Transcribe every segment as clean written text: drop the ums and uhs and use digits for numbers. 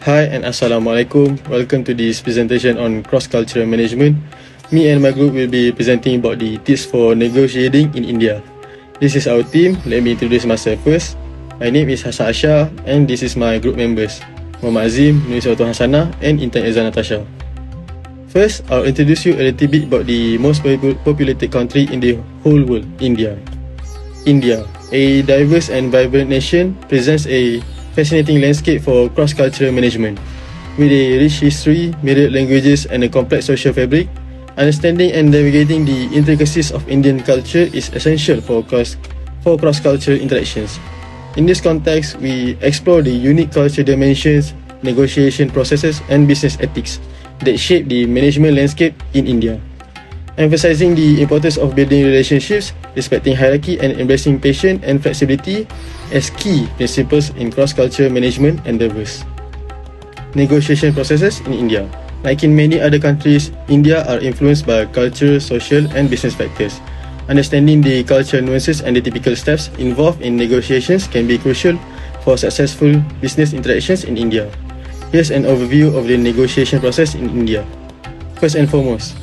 Hi and Assalamualaikum. Welcome to this presentation on cross-cultural management. Me and my group will be presenting about the tips for negotiating in India. This is our team. Let me introduce myself first. My name is HASAN ASYAR and this is my group members, MOHAMAD Azim, Nuances HASANah and intern AZAN Natasha. First, I'll introduce you a little bit about the most populated country in the whole world, India. India, a diverse and vibrant nation, presents a fascinating landscape for cross-cultural management. With a rich history, myriad languages and a complex social fabric, understanding and navigating the intricacies of Indian culture is essential for cross-cultural interactions. In this context, we explore the unique cultural dimensions, negotiation processes and business ethics that shape the management landscape in India, emphasizing the importance of building relationships, respecting hierarchy and embracing patience and flexibility as key principles in cross-cultural management endeavors. Negotiation processes in India. Like in many other countries, India are influenced by cultural, social and business factors. Understanding the cultural nuances and the typical steps involved in negotiations can be crucial for successful business interactions in India. Here's an overview of the negotiation process in India. First and foremost,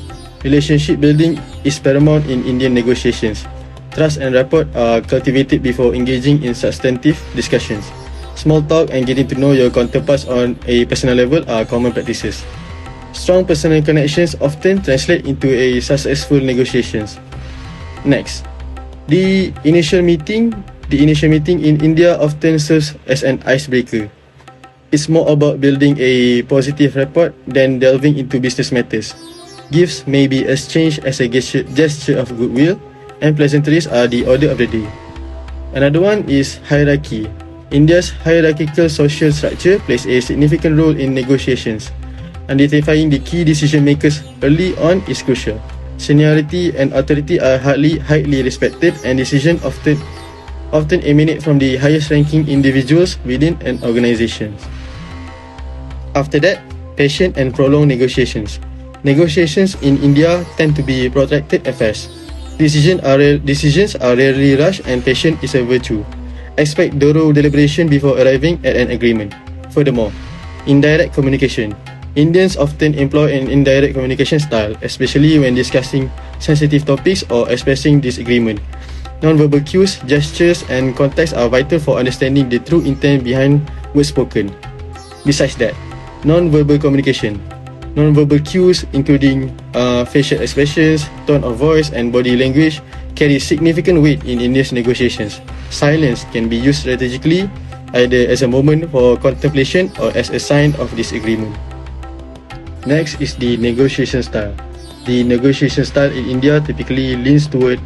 relationship building is paramount in Indian negotiations. Trust and rapport are cultivated before engaging in substantive discussions. Small talk and getting to know your counterparts on a personal level are common practices. Strong personal connections often translate into a successful negotiations. Next, the initial meeting in India often serves as an icebreaker. It's more about building a positive rapport than delving into business matters. Gifts may be exchanged as a gesture of goodwill, and pleasantries are the order of the day. Another one is hierarchy. India's hierarchical social structure plays a significant role in negotiations. Identifying the key decision makers early on is crucial. Seniority and authority are highly respected, and decisions often emanate from the highest ranking individuals within an organization. After that, patient and prolonged negotiations. Negotiations in India tend to be protracted affairs. Decisions are rarely rushed and patience is a virtue. Expect thorough deliberation before arriving at an agreement. Furthermore, indirect communication. Indians often employ an indirect communication style, especially when discussing sensitive topics or expressing disagreement. Non-verbal cues, gestures and context are vital for understanding the true intent behind words spoken. Besides that, non-verbal communication. Non-verbal cues including facial expressions, tone of voice and body language carry significant weight in India's negotiations. Silence can be used strategically, either as a moment for contemplation or as a sign of disagreement. Next is the negotiation style. The negotiation style in India typically leans toward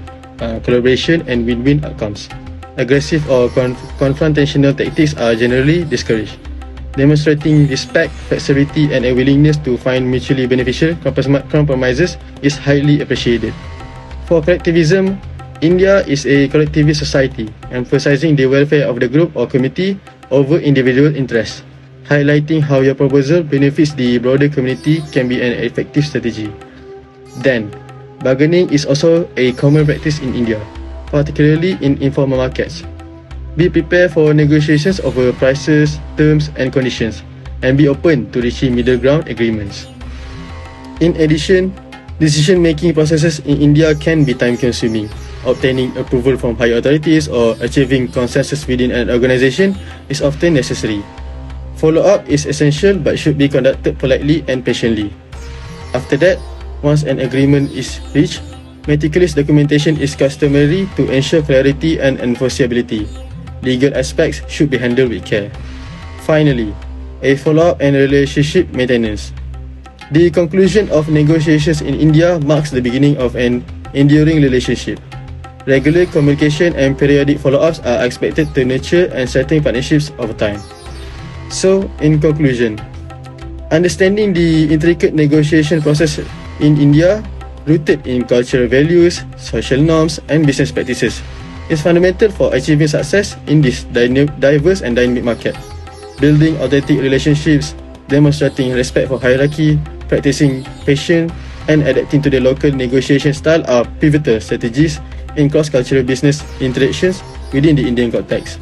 collaboration and win-win outcomes. Aggressive or confrontational tactics are generally discouraged. Demonstrating respect, flexibility and a willingness to find mutually beneficial compromises is highly appreciated. For collectivism, India is a collectivist society, emphasizing the welfare of the group or community over individual interests. Highlighting how your proposal benefits the broader community can be an effective strategy. Then, bargaining is also a common practice in India, particularly in informal markets. Be prepared for negotiations over prices, terms and conditions, and be open to reaching middle ground agreements. In addition, decision-making processes in India can be time-consuming. Obtaining approval from higher authorities or achieving consensus within an organization is often necessary. Follow-up is essential but should be conducted politely and patiently. After that, once an agreement is reached, meticulous documentation is customary to ensure clarity and enforceability. Legal aspects should be handled with care. Finally, a follow-up and relationship maintenance. The conclusion of negotiations in India marks the beginning of an enduring relationship. Regular communication and periodic follow-ups are expected to nurture and strengthen partnerships over time. So, in conclusion, understanding the intricate negotiation process in India, rooted in cultural values, social norms and business practices, is fundamental for achieving success in this diverse and dynamic market. Building authentic relationships, demonstrating respect for hierarchy, practicing patience, and adapting to the local negotiation style are pivotal strategies in cross-cultural business interactions within the Indian context.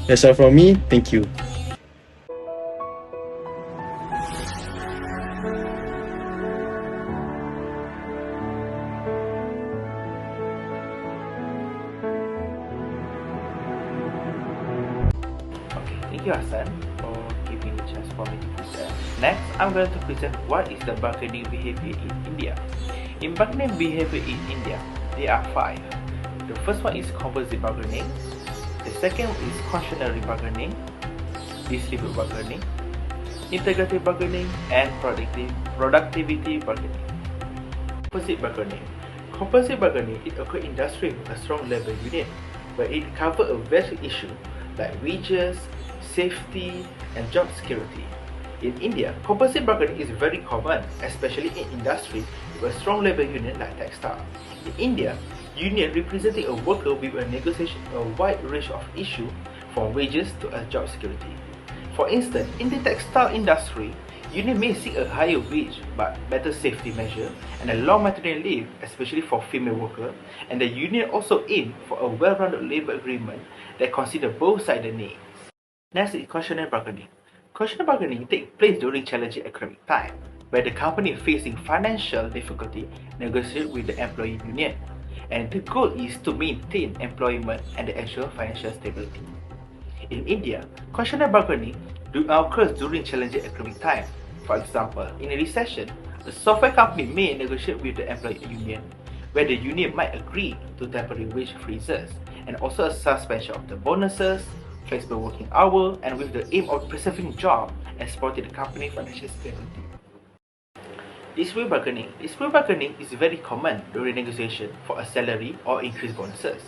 That's all from me. Thank you. Thank you, Hasan, for giving the chance for me to present. Next, I'm going to present what is the bargaining behavior in India. In bargaining behavior in India, there are 5. The first one is composite bargaining. The second is cautionary bargaining, dispute bargaining, integrative bargaining, and productivity bargaining. Composite bargaining. Composite bargaining it occurs in industry with a strong labor union, where it covers a varied issue like wages, safety, and job security. In India, composite bargaining is very common, especially in industry with a strong labor union like textile. In India, union representing a worker will negotiate a wide range of issues from wages to job security. For instance, in the textile industry, union may seek a higher wage but better safety measure and a long maternity leave, especially for female workers, and the union also aim for a well-rounded labor agreement that consider both sides' needs. Next is cautionary bargaining. Cautionary bargaining takes place during challenging economic time, where the company facing financial difficulty negotiate with the employee union, and the goal is to maintain employment and ensure financial stability. In India, cautionary bargaining occurs during challenging economic time. For example, in a recession, the software company may negotiate with the employee union, where the union might agree to temporary wage freezes and also a suspension of the bonuses, flexible working hours, and with the aim of preserving jobs and supporting the company's financial stability. Dispute bargaining. Dispute bargaining is very common during negotiation for a salary or increased bonuses,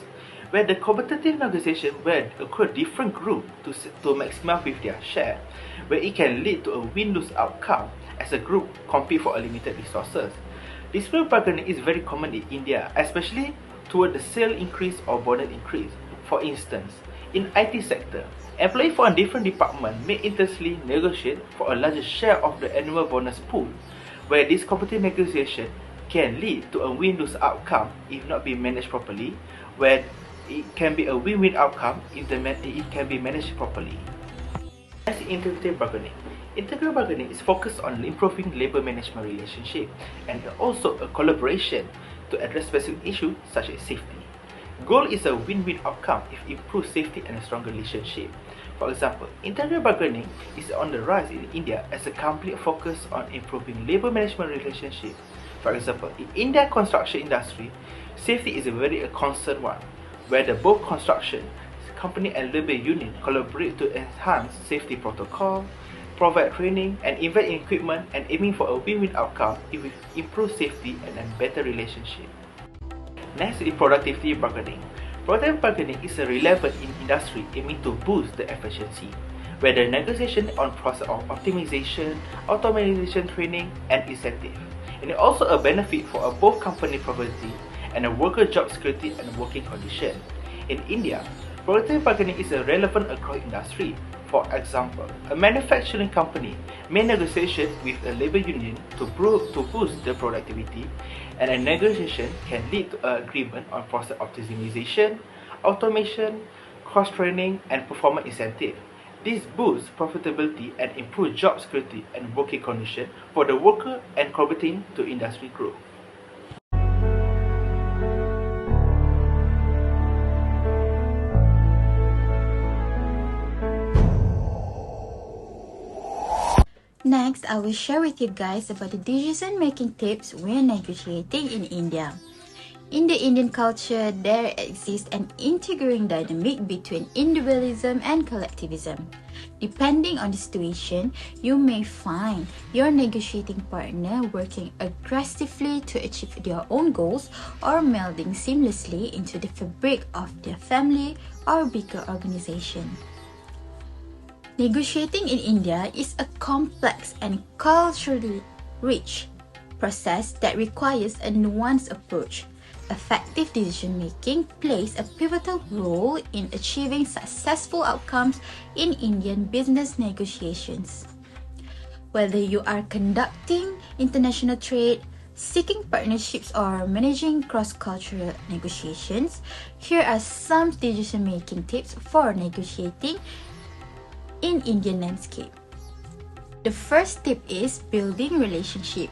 where the competitive negotiation will occur different groups to maximize with their share, where it can lead to a win-lose outcome as a group compete for a limited resources. Dispute bargaining is very common in India, especially toward the sale increase or bonus increase. For instance, in IT sector, employees from a different department may intensely negotiate for a larger share of the annual bonus pool, where this competitive negotiation can lead to a win-lose outcome if not being managed properly, where it can be a win-win outcome if it can be managed properly. As integrative bargaining. Integrative bargaining is focused on improving labor management relationship and also a collaboration to address specific issues such as safety. Goal is a win-win outcome if improved safety and a stronger relationship. For example, integrative bargaining is on the rise in India as a company focused on improving labor management relationship. For example, in India construction industry, safety is a very concerned one, where the both construction company and labor union collaborate to enhance safety protocol, provide training, and invest in equipment and aiming for a win-win outcome if we improve safety and a better relationship. Next is productivity bargaining. Productivity bargaining is a relevant in industry aiming to boost the efficiency, where the negotiation on process of optimization, automation training, and incentive. And it also a benefit for both company profitability and a worker job security and working condition. In India, productivity bargaining is a relevant across industry. For example, a manufacturing company may negotiate with a labor union to boost the productivity, and a negotiation can lead to an agreement on process optimization, automation, cross-training, and performance incentive. This boosts profitability and improves job security and working conditions for the worker and contributing to industry growth. Next, I will share with you guys about the decision-making tips when negotiating in India. In the Indian culture, there exists an integrating dynamic between individualism and collectivism. Depending on the situation, you may find your negotiating partner working aggressively to achieve their own goals or melding seamlessly into the fabric of their family or bigger organization. Negotiating in India is a complex and culturally rich process that requires a nuanced approach. Effective decision-making plays a pivotal role in achieving successful outcomes in Indian business negotiations. Whether you are conducting international trade, seeking partnerships, or managing cross-cultural negotiations, here are some decision-making tips for negotiating in Indian landscape. The first tip is building relationship.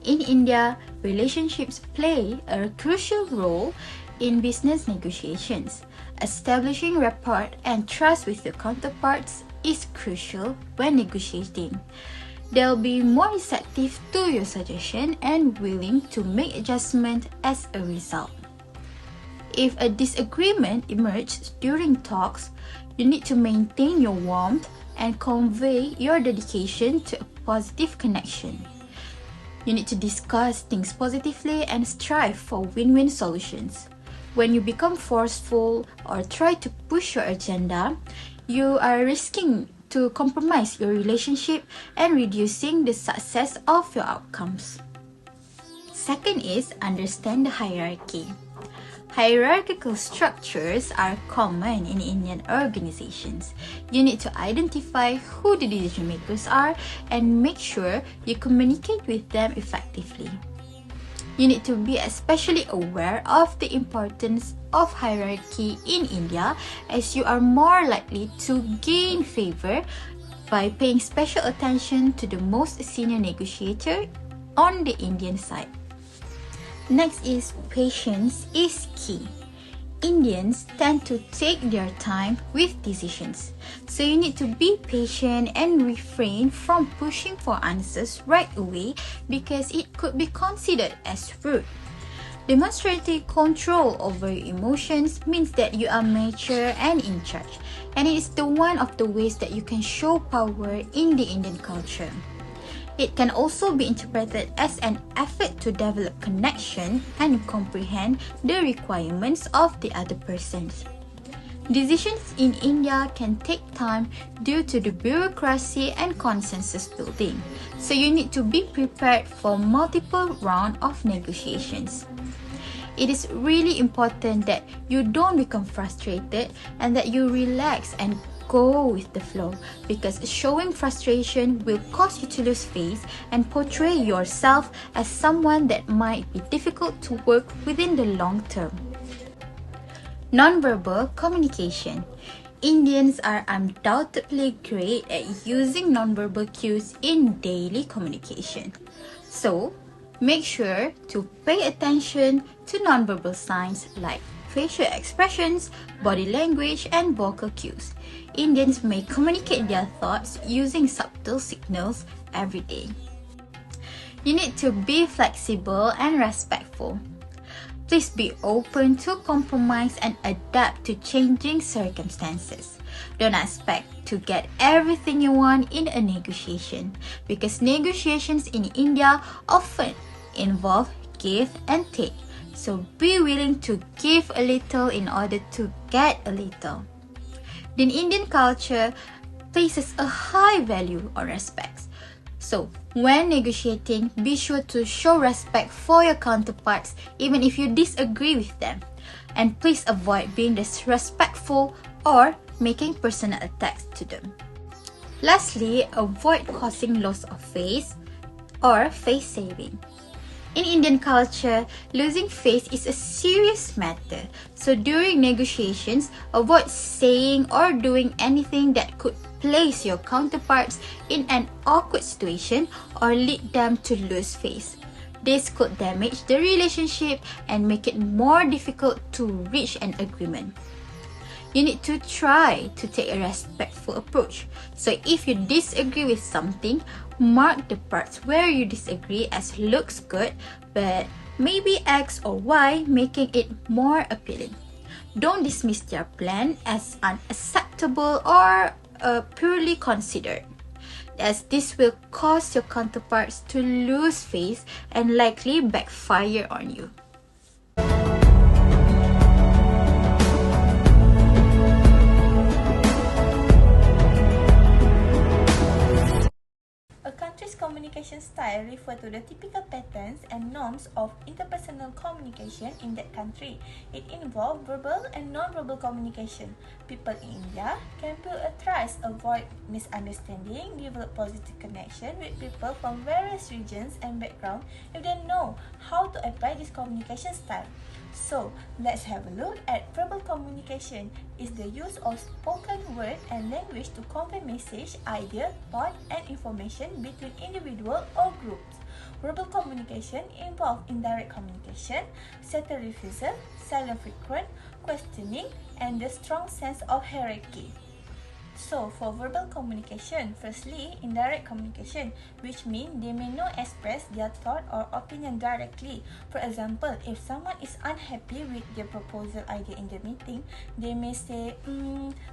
In India, relationships play a crucial role in business negotiations. Establishing rapport and trust with your counterparts is crucial when negotiating. They'll be more receptive to your suggestion and willing to make adjustments as a result. If a disagreement emerges during talks, you need to maintain your warmth and convey your dedication to a positive connection. You need to discuss things positively and strive for win-win solutions. When you become forceful or try to push your agenda, you are risking to compromise your relationship and reducing the success of your outcomes. Second is understand the hierarchy. Hierarchical structures are common in Indian organizations. You need to identify who the decision makers are and make sure you communicate with them effectively. You need to be especially aware of the importance of hierarchy in India, as you are more likely to gain favor by paying special attention to the most senior negotiator on the Indian side. Next is patience is key. Indians tend to take their time with decisions, so you need to be patient and refrain from pushing for answers right away because it could be considered as rude. Demonstrating control over your emotions means that you are mature and in charge, and it is one of the ways that you can show power in the Indian culture. It can also be interpreted as an effort to develop connection and comprehend the requirements of the other persons. Decisions in India can take time due to the bureaucracy and consensus building, so you need to be prepared for multiple rounds of negotiations. It is really important that you don't become frustrated and that you relax and go with the flow, because showing frustration will cause you to lose face and portray yourself as someone that might be difficult to work within the long term. Nonverbal communication. Indians are undoubtedly great at using nonverbal cues in daily communication. So, make sure to pay attention to nonverbal signs like facial expressions, body language, and vocal cues. Indians may communicate their thoughts using subtle signals every day. You need to be flexible and respectful. Please be open to compromise and adapt to changing circumstances. Don't expect to get everything you want in a negotiation, because negotiations in India often involve give and take. So be willing to give a little in order to get a little. The Indian culture places a high value on respect. So when negotiating, be sure to show respect for your counterparts even if you disagree with them. And please avoid being disrespectful or making personal attacks to them. Lastly, avoid causing loss of face or face saving. In Indian culture, losing face is a serious matter. So during negotiations, avoid saying or doing anything that could place your counterparts in an awkward situation or lead them to lose face. This could damage the relationship and make it more difficult to reach an agreement. You need to try to take a respectful approach. So if you disagree with something, mark the parts where you disagree as looks good, but maybe X or Y, making it more appealing. Don't dismiss their plan as unacceptable or purely considered, as this will cause your counterparts to lose face and likely backfire on you. Communication style refer to the typical patterns and norms of interpersonal communication in that country. It involves verbal and non-verbal communication. People in India can build a trust, avoid misunderstanding, develop positive connection with people from various regions and backgrounds if they know how to apply this communication style. So, let's have a look at verbal communication. It's the use of spoken word and language to convey message, idea, thought, and information between individuals individual or groups. Verbal communication involves indirect communication, subtle refusal, silent frequent, questioning, and the strong sense of hierarchy. So, for verbal communication, firstly, indirect communication, which means they may not express their thought or opinion directly. For example, if someone is unhappy with their proposal idea in the meeting, they may say,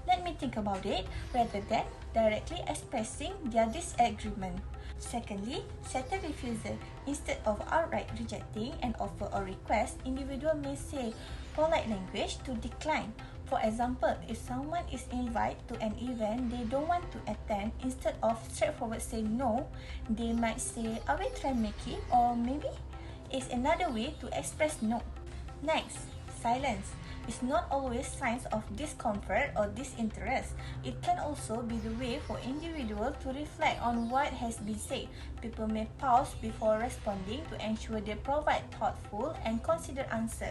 let me think about it, rather than directly expressing their disagreement. Secondly, subtle refusal. Instead of outright rejecting an offer or request, individual may say polite language to decline. For example, if someone is invited to an event they don't want to attend, instead of straightforward saying no, they might say, I will try make it, or maybe it's another way to express no. Next, silence. It's not always signs of discomfort or disinterest. It can also be the way for individuals to reflect on what has been said. People may pause before responding to ensure they provide thoughtful and considered answer.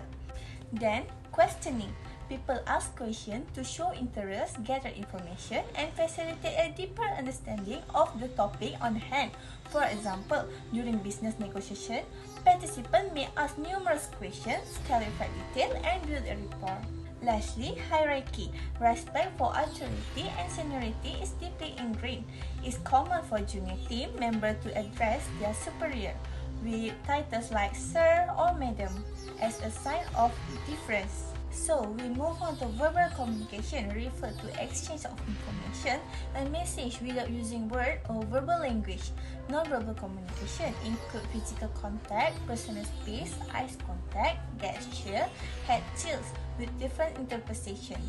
Then, questioning. People ask questions to show interest, gather information, and facilitate a deeper understanding of the topic on hand. For example, during business negotiation, participants may ask numerous questions, clarify detail, and build a rapport. Lastly, hierarchy. Respect for authority and seniority is deeply ingrained. It's common for junior team members to address their superior with titles like sir or madam as a sign of difference. So, we move on to verbal communication, refer to exchange of information and message without using word or verbal language. Non-verbal communication include physical contact, personal space, eyes contact, gesture, head tilts with different interpretation,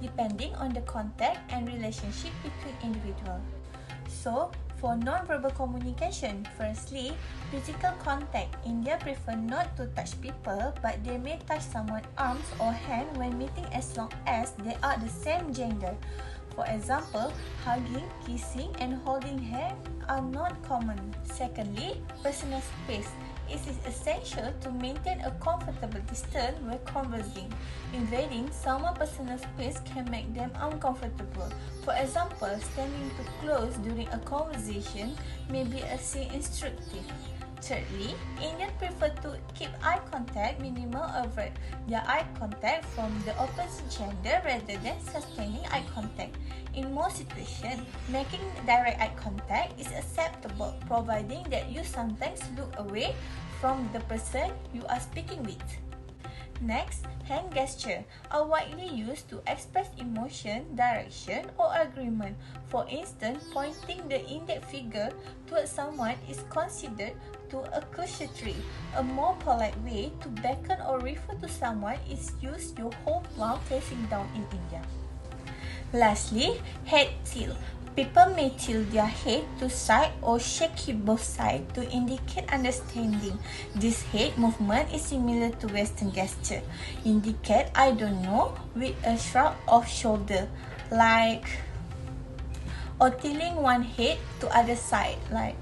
depending on the contact and relationship between individuals. So, for non-verbal communication, firstly, physical contact. India prefer not to touch people, but they may touch someone's arms or hand when meeting as long as they are the same gender. For example, hugging, kissing, and holding hands are not common. Secondly, personal space. It is essential to maintain a comfortable distance when conversing. Invading someone's personal space can make them uncomfortable. For example, standing too close during a conversation may be seen instructive. Thirdly, Indians prefer to keep eye contact minimal, avert their eye contact from the opposite gender rather than sustaining eye contact. In most situations, making direct eye contact is acceptable, providing that you sometimes look away from the person you are speaking with. Next, hand gesture are widely used to express emotion, direction, or agreement. For instance, pointing the index finger towards someone is considered to accusatory. A more polite way to beckon or refer to someone is use your whole palm facing down in India. Lastly, head tilt. People may tilt their head to side or shake it both sides to indicate understanding. This head movement is similar to Western gesture. Indicate I don't know with a shrug of shoulder, like, or tilting one head to other side, like.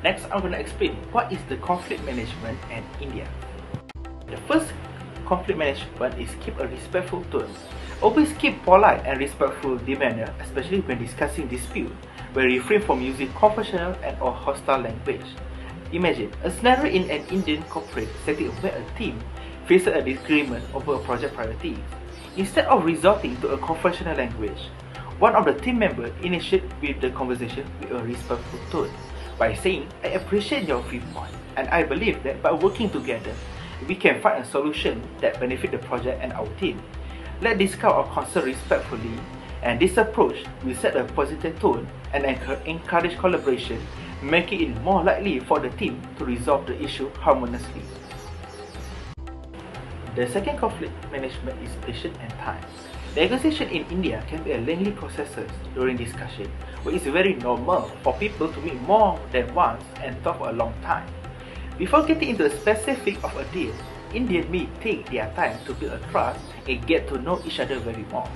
Next, I'm going to explain what is the conflict management in India. The first conflict management is keep a respectful tone. Always keep polite and respectful demeanor, especially when discussing dispute, where refrain from using confessional and or hostile language. Imagine a scenario in an Indian corporate setting where a team faces a disagreement over a project priority. Instead of resorting to a confessional language, one of the team members initiates with the conversation with a respectful tone by saying, I appreciate your viewpoint and I believe that by working together, we can find a solution that benefits the project and our team. Let's discuss our concern respectfully, and this approach will set a positive tone and encourage collaboration, making it more likely for the team to resolve the issue harmoniously. The second conflict management is patience and time. Negotiation in India can be a lengthy process during discussion, where it's very normal for people to meet more than once and talk for a long time. Before getting into the specifics of a deal, Indians may take their time to build a trust and get to know each other very well.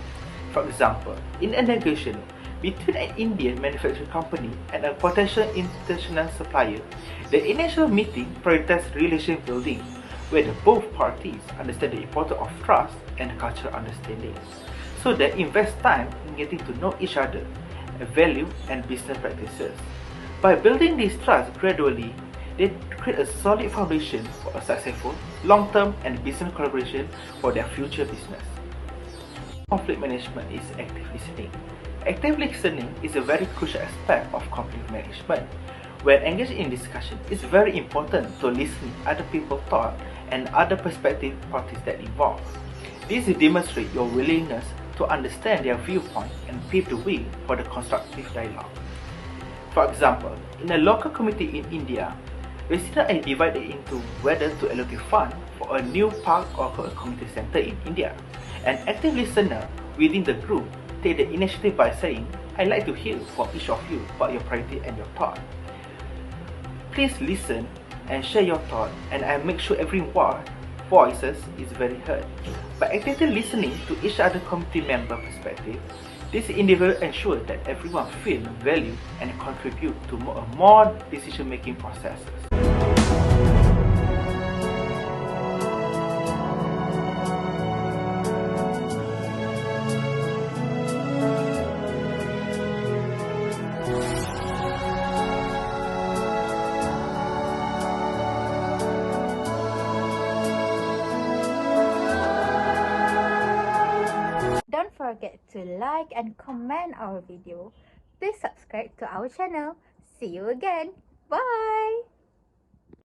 For example, in a negotiation between an Indian manufacturing company and a potential international supplier, the initial meeting prioritizes relation building, where both parties understand the importance of trust and cultural understanding. So they invest time in getting to know each other, value and business practices. By building this trust gradually, they create a solid foundation for a successful, long-term and business collaboration for their future business. Conflict management is active listening. Active listening is a very crucial aspect of conflict management. When engaged in discussion, it's very important to listen to other people's thoughts and other prospective parties that involve. This demonstrates your willingness to understand their viewpoint and pave the way for the constructive dialogue. For example, in a local community in India, residents are divided into whether to allocate funds for a new park or for a community center in India. An active listener within the group take the initiative by saying, "I'd like to hear from each of you about your priority and your thought. Please listen and share your thought, and I make sure everyone's voices is very heard." By actively listening to each other community member perspective, this individual ensures that everyone feels valued and contribute to more decision-making processes. Don't forget to like and comment our video. Please subscribe to our channel. See you again. Bye!